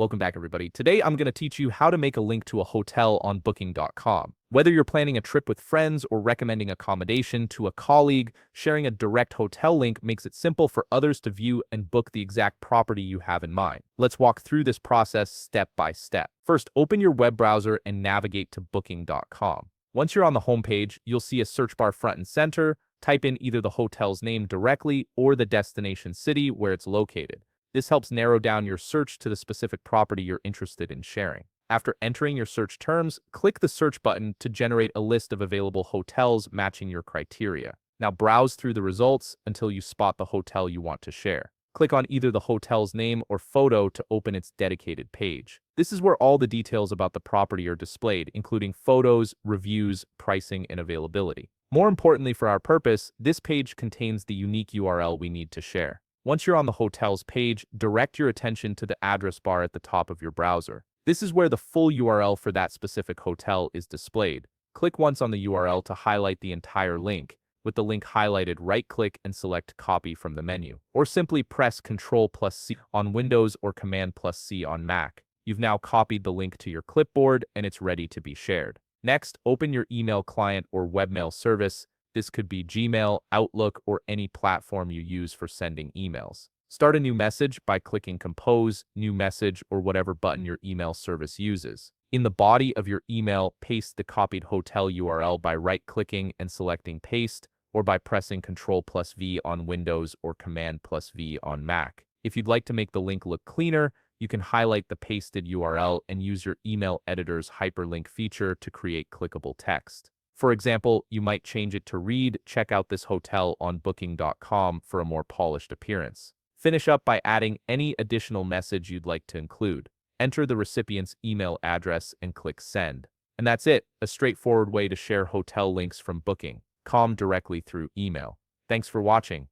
Welcome back, everybody. Today, I'm going to teach you how to make a link to a hotel on booking.com. Whether you're planning a trip with friends or recommending accommodation to a colleague, sharing a direct hotel link makes it simple for others to view and book the exact property you have in mind. Let's walk through this process step by step. First, open your web browser and navigate to booking.com. Once you're on the homepage, you'll see a search bar front and center. Type in either the hotel's name directly or the destination city where it's located. This helps narrow down your search to the specific property you're interested in sharing. After entering your search terms, click the search button to generate a list of available hotels matching your criteria. Now browse through the results until you spot the hotel you want to share. Click on either the hotel's name or photo to open its dedicated page. This is where all the details about the property are displayed, including photos, reviews, pricing, and availability. More importantly for our purpose, this page contains the unique URL we need to share. Once you're on the hotel's page, direct your attention to the address bar at the top of your browser. This is where the full URL for that specific hotel is displayed. Click once on the URL to highlight the entire link. With the link highlighted, right-click and select Copy from the menu. Or simply press Ctrl+C on Windows or Command+C on Mac. You've now copied the link to your clipboard and it's ready to be shared. Next, open your email client or webmail service. This could be Gmail, Outlook, or any platform you use for sending emails. Start a new message by clicking Compose, New Message, or whatever button your email service uses. In the body of your email, paste the copied hotel URL by right-clicking and selecting Paste, or by pressing Ctrl+V on Windows or Command+V on Mac. If you'd like to make the link look cleaner, you can highlight the pasted URL and use your email editor's hyperlink feature to create clickable text. For example, you might change it to read, "Check out this hotel on booking.com for a more polished appearance." Finish up by adding any additional message you'd like to include. Enter the recipient's email address and click Send. And that's it, a straightforward way to share hotel links from booking.com directly through email. Thanks for watching.